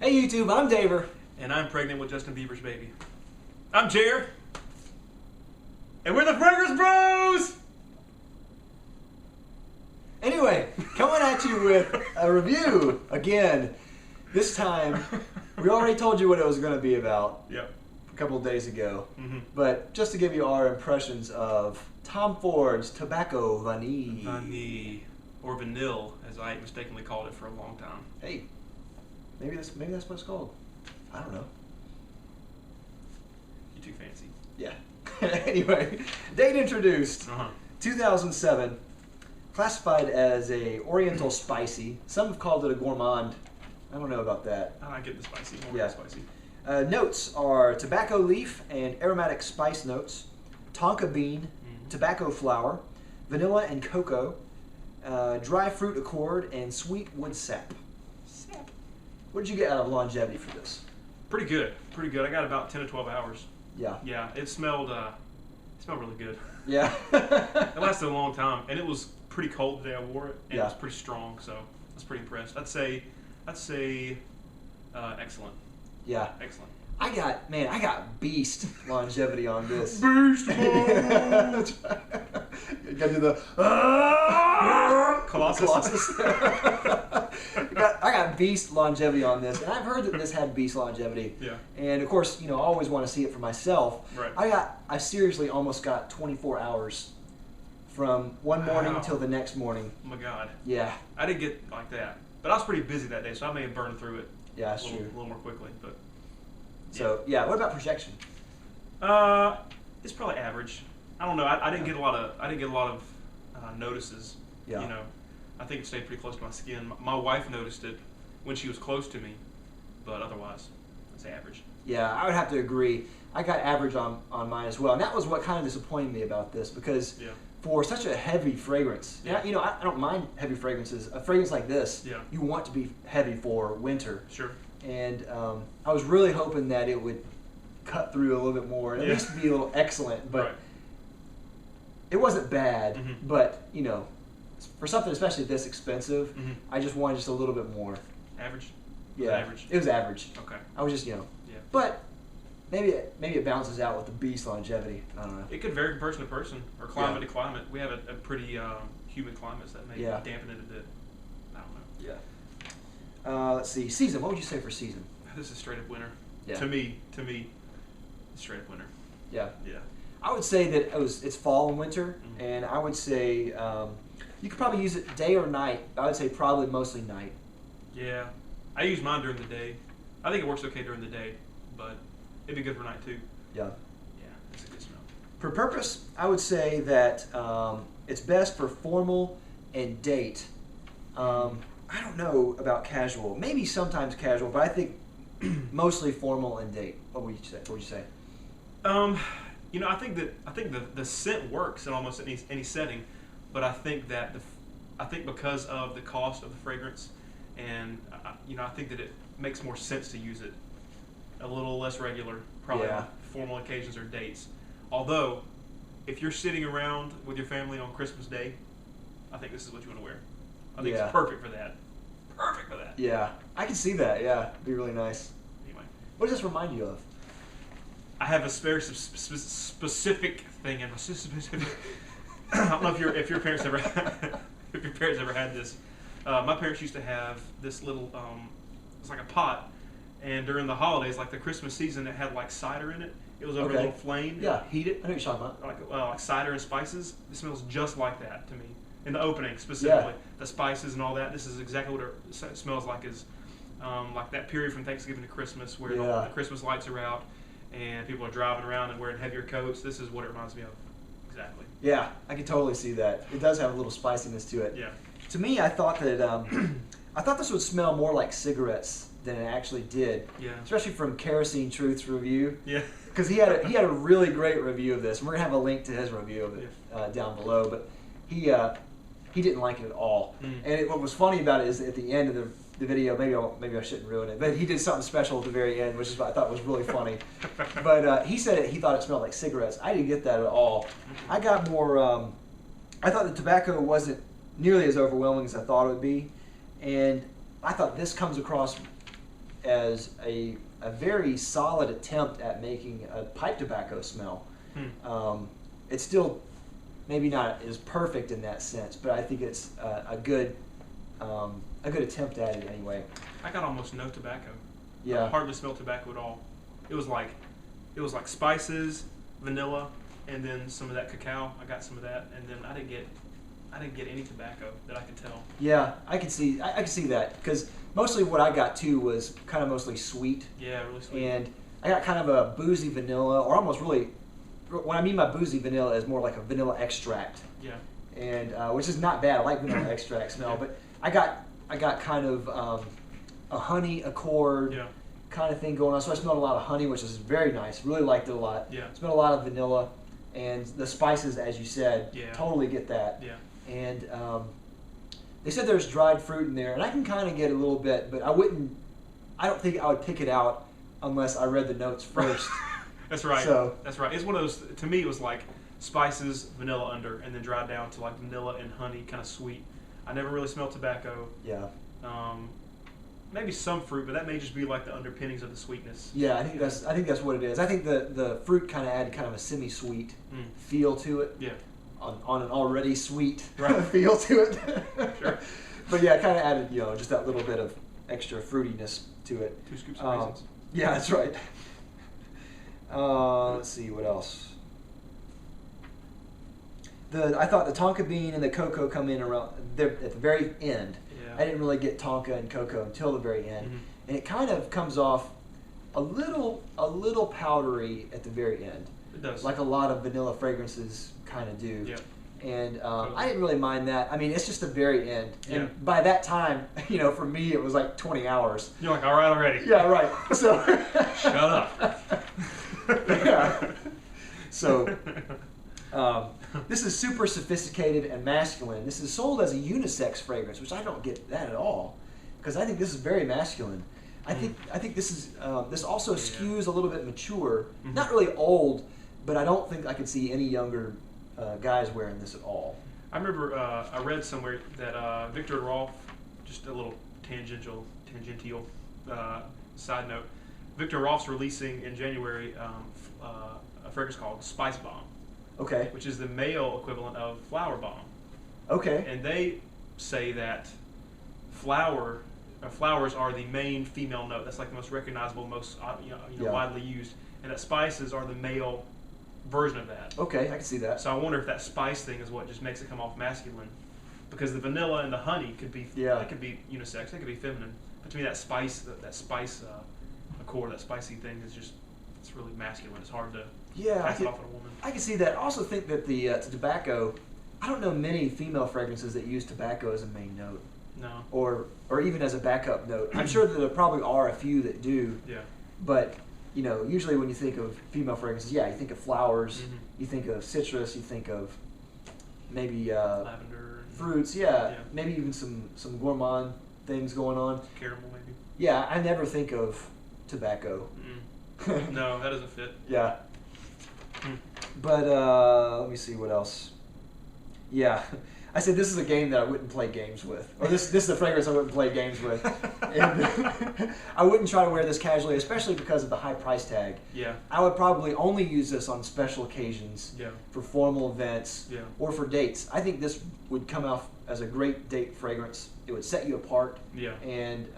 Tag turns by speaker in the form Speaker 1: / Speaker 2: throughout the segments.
Speaker 1: Hey YouTube, I'm Daver.
Speaker 2: And I'm pregnant with Justin Bieber's baby. I'm Jer. And we're the Fragrance Bros!
Speaker 1: Anyway, coming at you with a review again. This time, we already told you what it was going to be about
Speaker 2: Yep.
Speaker 1: a couple of days ago.
Speaker 2: Mm-hmm.
Speaker 1: But just to give you our impressions of Tom Ford's Tobacco Vanille.
Speaker 2: Vanille, or Vanille, as I mistakenly called it for a long time.
Speaker 1: Hey, maybe that's what it's called. I don't know.
Speaker 2: You're too fancy.
Speaker 1: Yeah. Anyway, date introduced. 2007. Classified as a Oriental spicy. Some have called it a gourmand. I don't know about that.
Speaker 2: I like it the spicy, more
Speaker 1: Yeah.
Speaker 2: spicy.
Speaker 1: Notes are tobacco leaf and aromatic spice notes, tonka bean, tobacco flower, vanilla and cocoa, dry fruit accord, and sweet wood sap. What did you get out of longevity for this?
Speaker 2: Pretty good, pretty good. I got about 10 to 12 hours.
Speaker 1: Yeah.
Speaker 2: Yeah, it smelled really good.
Speaker 1: Yeah.
Speaker 2: It lasted a long time, and it was pretty cold the day I wore it, and
Speaker 1: Yeah.
Speaker 2: it was pretty strong, so I was pretty impressed. I'd say excellent.
Speaker 1: Yeah.
Speaker 2: Excellent.
Speaker 1: I got beast longevity on this.
Speaker 2: Beast
Speaker 1: That's right. You gotta do the
Speaker 2: Colossus.
Speaker 1: I got beast longevity on this, and I've heard that this had beast longevity.
Speaker 2: Yeah.
Speaker 1: And of course, I always want to see it for myself.
Speaker 2: Right.
Speaker 1: I seriously almost got 24 hours from one morning
Speaker 2: Wow.
Speaker 1: till the next morning.
Speaker 2: Oh my God.
Speaker 1: Yeah.
Speaker 2: I didn't get like that, but I was pretty busy that day, so I may have burned through it.
Speaker 1: Yeah, that's
Speaker 2: a little,
Speaker 1: true.
Speaker 2: A little more quickly, but.
Speaker 1: So yeah, what about projection?
Speaker 2: It's probably average. I don't know. I didn't get a lot of notices.
Speaker 1: Yeah.
Speaker 2: I think it stayed pretty close to my skin. My wife noticed it when she was close to me, but otherwise, it's average.
Speaker 1: Yeah, I would have to agree. I got average on mine as well, and that was what kind of disappointed me about this because for such a heavy fragrance, I don't mind heavy fragrances. A fragrance like this, you want to be heavy for winter.
Speaker 2: Sure.
Speaker 1: And I was really hoping that it would cut through a little bit more and at least be a little excellent, but it wasn't bad.
Speaker 2: Mm-hmm.
Speaker 1: But for something especially this expensive, I just wanted just a little bit more.
Speaker 2: Average.
Speaker 1: Yeah,
Speaker 2: Average.
Speaker 1: It was average.
Speaker 2: Okay.
Speaker 1: I was just but maybe it balances out with the beast longevity. I don't know.
Speaker 2: It could vary from person to person or climate to climate. We have a pretty humid climate that may dampen it a bit. I don't know.
Speaker 1: Yeah. Let's see. Season. What would you say for season?
Speaker 2: This is straight up winter.
Speaker 1: Yeah.
Speaker 2: To me, it's straight up winter.
Speaker 1: Yeah.
Speaker 2: Yeah.
Speaker 1: I would say that it's fall and winter, and I would say you could probably use it day or night. I would say probably mostly night.
Speaker 2: Yeah. I use mine during the day. I think it works okay during the day, but it'd be good for night too.
Speaker 1: Yeah.
Speaker 2: Yeah, it's a good smell.
Speaker 1: For purpose, I would say that it's best for formal and date. I don't know about casual. Maybe sometimes casual, but I think mostly formal and date. What would you say?
Speaker 2: I think the scent works in almost any setting, but I think that because of the cost of the fragrance, and I think that it makes more sense to use it a little less regular, probably on formal occasions or dates. Although, if you're sitting around with your family on Christmas Day, I think this is what you want to wear. I think it's perfect for that. Perfect for that.
Speaker 1: Yeah, I can see that. Yeah, it'd be really nice.
Speaker 2: Anyway,
Speaker 1: what does this remind you of?
Speaker 2: I have a very specific thing in my specific. I don't know if your parents ever had this. My parents used to have this little it's like a pot, and during the holidays, like the Christmas season, it had like cider in it. It was over a little flame.
Speaker 1: Yeah, heat it. I know what you're talking about.
Speaker 2: Like cider and spices. It smells just like that to me. In the opening specifically, the spices and all that. This is exactly what it smells like. Is like that period from Thanksgiving to Christmas where the Christmas lights are out and people are driving around and wearing heavier coats. This is what it reminds me of. Exactly.
Speaker 1: Yeah, I can totally see that. It does have a little spiciness to it.
Speaker 2: Yeah.
Speaker 1: To me, I thought that this would smell more like cigarettes than it actually did. Yeah. Especially from Kerosene Truth's review. Yeah. Because he had a really great review of this, and we're gonna have a link to his review of it down below. But he didn't like it at all. And what was funny about it is at the end of the video, maybe I shouldn't ruin it, but he did something special at the very end, which is what I thought was really funny. But he said he thought it smelled like cigarettes. I didn't get that at all. I got more. I thought the tobacco wasn't nearly as overwhelming as I thought it would be, and I thought this comes across as a very solid attempt at making a pipe tobacco smell. It's still maybe not as perfect in that sense, but I think it's a good attempt at it anyway.
Speaker 2: I got almost no tobacco.
Speaker 1: Yeah.
Speaker 2: I hardly smelled tobacco at all. It was like spices, vanilla, and then some of that cacao. I got some of that, and then I didn't get any tobacco that I could tell.
Speaker 1: Yeah, I can see that, because mostly what I got too was kind of mostly sweet.
Speaker 2: Yeah, really sweet.
Speaker 1: And I got kind of a boozy vanilla, or almost really, what I mean by boozy vanilla is more like a vanilla extract.
Speaker 2: Yeah.
Speaker 1: And which is not bad. I like vanilla extract smell, but I got kind of a honey accord kind of thing going on. So I smelled a lot of honey, which is very nice. Really liked it a lot.
Speaker 2: Yeah.
Speaker 1: Smelled a lot of vanilla, and the spices, as you said, totally get that.
Speaker 2: Yeah.
Speaker 1: And they said there's dried fruit in there, and I can kind of get a little bit, but I don't think I would pick it out unless I read the notes first.
Speaker 2: That's right.
Speaker 1: So,
Speaker 2: that's right. It's one of those. To me, it was like spices, vanilla under, and then dried down to like vanilla and honey, kind of sweet. I never really smelled tobacco.
Speaker 1: Yeah.
Speaker 2: Maybe some fruit, but that may just be like the underpinnings of the sweetness.
Speaker 1: Yeah, I think that's what it is. I think the fruit kind of added kind of a semi-sweet feel to it.
Speaker 2: Yeah.
Speaker 1: On an already sweet feel to it.
Speaker 2: Sure.
Speaker 1: But yeah, it kind of added, just that little bit of extra fruitiness to it.
Speaker 2: 2 scoops of raisins.
Speaker 1: Yeah, that's right. Let's see, what else? I thought the tonka bean and the cocoa come in around at the very end.
Speaker 2: Yeah.
Speaker 1: I didn't really get tonka and cocoa until the very end, and it kind of comes off a little powdery at the very end.
Speaker 2: It does.
Speaker 1: Like a lot of vanilla fragrances kind of do.
Speaker 2: Yeah.
Speaker 1: And I didn't really mind that. I mean, it's just the very end. And by that time, for me, it was like 20 hours.
Speaker 2: You're like, all right already.
Speaker 1: Yeah, right. So
Speaker 2: shut up.
Speaker 1: Yeah. So this is super sophisticated and masculine. This is sold as a unisex fragrance, which I don't get that at all, because I think this is very masculine. I think this is this also skews a little bit mature, not really old, but I don't think I could see any younger guys wearing this at all.
Speaker 2: I remember I read somewhere that Victor Rolf, just a little tangential side note, Victor Rolf's releasing in January a fragrance called Spice Bomb.
Speaker 1: Okay.
Speaker 2: Which is the male equivalent of Flower Bomb.
Speaker 1: Okay.
Speaker 2: And they say that flowers are the main female note. That's like the most recognizable, most widely used, and that spices are the male version of that.
Speaker 1: Okay, I can see that.
Speaker 2: So I wonder if that spice thing is what just makes it come off masculine, because the vanilla and the honey could be it could be unisex, it could be feminine. But to me, that spice accord, that spicy thing is just it's really masculine. It's hard to pass it off on a woman.
Speaker 1: I can see that. I also think that the tobacco. I don't know many female fragrances that use tobacco as a main note.
Speaker 2: No.
Speaker 1: Or even as a backup note. I'm sure that there probably are a few that do.
Speaker 2: Yeah.
Speaker 1: But usually when you think of female fragrances, you think of flowers, you think of citrus, you think of maybe
Speaker 2: lavender,
Speaker 1: fruits, maybe even some gourmand things going on.
Speaker 2: Caramel, maybe.
Speaker 1: Yeah, I never think of tobacco.
Speaker 2: No, that doesn't fit.
Speaker 1: Yeah. But let me see what else. Yeah. I said this is a game that I wouldn't play games with. Or this is a fragrance I wouldn't play games with. And I wouldn't try to wear this casually, especially because of the high price tag.
Speaker 2: Yeah.
Speaker 1: I would probably only use this on special occasions, for formal events, or for dates. I think this would come off as a great date fragrance. It would set you apart.
Speaker 2: Yeah.
Speaker 1: And,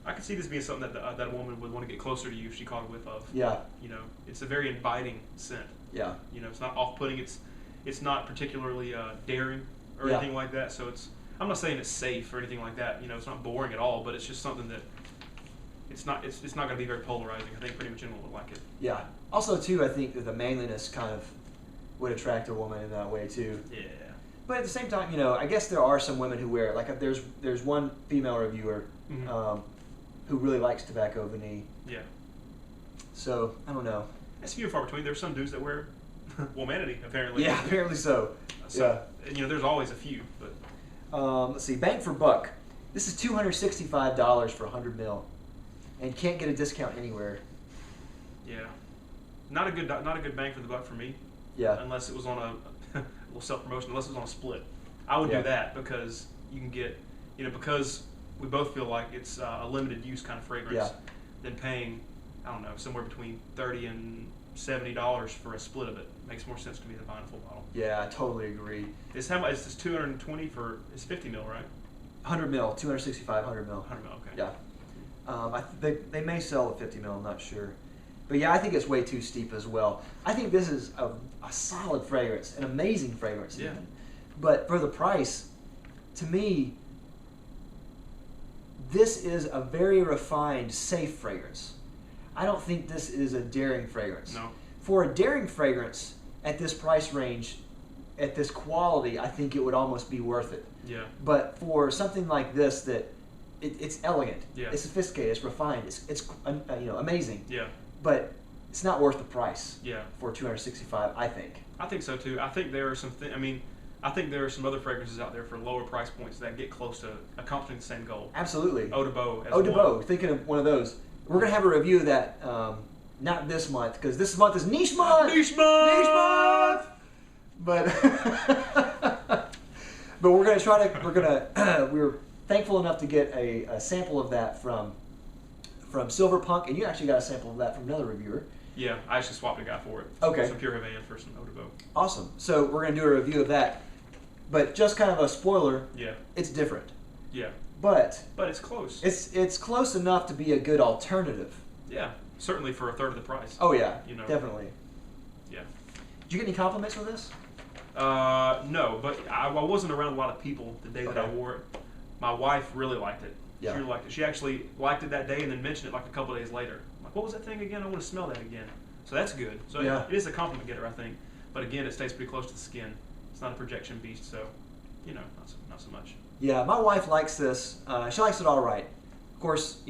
Speaker 2: I could see this being something that a woman would want to get closer to you if she caught a whiff of.
Speaker 1: Yeah.
Speaker 2: It's a very inviting scent.
Speaker 1: Yeah.
Speaker 2: It's not off-putting. It's not particularly daring or anything like that. So I'm not saying it's safe or anything like that. It's not boring at all, but it's just something that it's not going to be very polarizing. I think pretty much anyone would like it.
Speaker 1: Yeah. Also, too, I think that the manliness kind of would attract a woman in that way too.
Speaker 2: Yeah.
Speaker 1: But at the same time, I guess there are some women who wear it. Like there's one female reviewer who really likes tobacco vanille.
Speaker 2: Yeah.
Speaker 1: So I don't know.
Speaker 2: It's few and far between. There's some dudes that wear womanity, apparently.
Speaker 1: Yeah, apparently so.
Speaker 2: There's always a few, but
Speaker 1: let's see, bang for buck. This is $265 for 100 ml, and can't get a discount anywhere.
Speaker 2: Yeah, not a good bang for the buck for me.
Speaker 1: Yeah.
Speaker 2: Unless it was on a little self promotion. Unless it was on a split, I would do that because you can get, because we both feel like it's a limited use kind of fragrance than paying, I don't know, somewhere between $30 and $70 for a split of it. Makes more sense to me than buying a full bottle.
Speaker 1: Yeah, I totally agree.
Speaker 2: It's how much? It's 220 for, it's 50 mil, right?
Speaker 1: 100 mil, 265, 100 mil.
Speaker 2: 100 mil, okay.
Speaker 1: Yeah. They may sell the 50 mil, I'm not sure. But yeah, I think it's way too steep as well. I think this is a solid fragrance, an amazing fragrance even. But for the price, to me, this is a very refined, safe fragrance. I don't think this is a daring fragrance.
Speaker 2: No.
Speaker 1: For a daring fragrance at this price range, at this quality, I think it would almost be worth it.
Speaker 2: Yeah.
Speaker 1: But for something like this, that it's elegant, it's sophisticated, it's refined, it's amazing.
Speaker 2: Yeah.
Speaker 1: But it's not worth the price.
Speaker 2: Yeah. For
Speaker 1: $265, I think.
Speaker 2: I think so too. I think there are some I think there are some other fragrances out there for lower price points that get close to accomplishing the same goal.
Speaker 1: Absolutely.
Speaker 2: Eau de Beau.
Speaker 1: Eau de Beau. Thinking of one of those. We're gonna have a review of that. Not this month, because this month is niche month.
Speaker 2: Niche month.
Speaker 1: Niche month. But but we're gonna try to. We're thankful enough to get a sample of that from Silver Punk, and you actually got a sample of that from another reviewer.
Speaker 2: Yeah, I actually swapped a guy for it.
Speaker 1: Okay.
Speaker 2: Some Pure Havana for some Eau de Beau.
Speaker 1: Awesome. So we're gonna do a review of that. But just kind of a spoiler.
Speaker 2: Yeah.
Speaker 1: It's different.
Speaker 2: Yeah.
Speaker 1: But
Speaker 2: it's close.
Speaker 1: It's close enough to be a good alternative.
Speaker 2: Yeah. Certainly for a third of the price.
Speaker 1: Oh yeah. Definitely.
Speaker 2: Yeah.
Speaker 1: Did you get any compliments for this?
Speaker 2: No, but I wasn't around a lot of people the day that I wore it. My wife really liked it.
Speaker 1: Yeah.
Speaker 2: She really liked it. She actually liked it that day and then mentioned it like a couple of days later. I'm like, what was that thing again? I want to smell that again. So that's good. So it is a compliment getter, I think. But again, it stays pretty close to the skin. It's not a projection beast, so not so much.
Speaker 1: Yeah, my wife likes this. She likes it all right. Of course,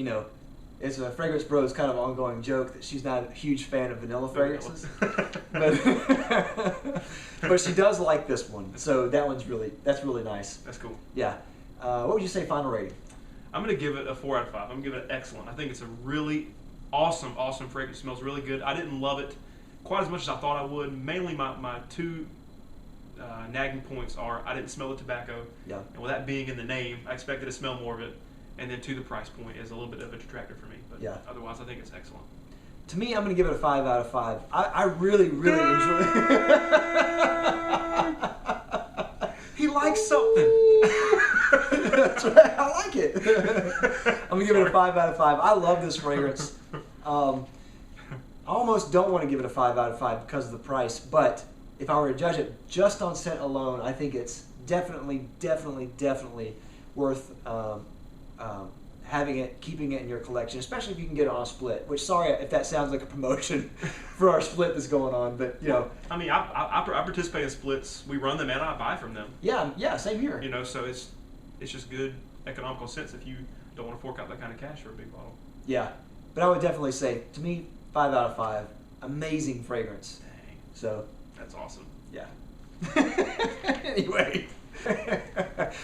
Speaker 1: it's a Fragrance Bros kind of ongoing joke that she's not a huge fan of vanilla fragrances. but she does like this one. So that's really nice.
Speaker 2: That's cool.
Speaker 1: Yeah. What would you say final rating?
Speaker 2: I'm going to give it a 4 out of 5. I'm going to give it excellent. I think it's a really awesome fragrance. It smells really good. I didn't love it quite as much as I thought I would. Mainly my two nagging points are I didn't smell the tobacco.
Speaker 1: Yeah.
Speaker 2: And with that being in the name, I expected to smell more of it. And then the price point is a little bit of a detractor for me. But otherwise, I think it's excellent.
Speaker 1: To me, I'm going to give it a 5 out of 5. I really, really enjoy it.
Speaker 2: He likes something.
Speaker 1: That's right. I like it. I'm going to give it a 5 out of 5. I love this fragrance. I almost don't want to give it a 5 out of 5 because of the price, but if I were to judge it just on scent alone, I think it's definitely worth having it, keeping it in your collection, especially if you can get it on a split. Which, sorry if that sounds like a promotion for our split that's going on, but
Speaker 2: I mean, I participate in splits. We run them and I buy from them.
Speaker 1: Yeah, same here.
Speaker 2: So it's just good economical sense if you don't want to fork out that kind of cash for a big bottle.
Speaker 1: Yeah, but I would definitely say, to me, 5 out of 5. Amazing fragrance.
Speaker 2: Dang.
Speaker 1: So
Speaker 2: that's awesome.
Speaker 1: Yeah. Anyway.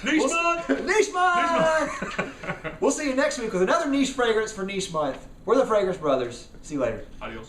Speaker 2: Niche month!
Speaker 1: We'll see you next week with another niche fragrance for niche month. We're the Fragrance Brothers. See you later.
Speaker 2: Adios.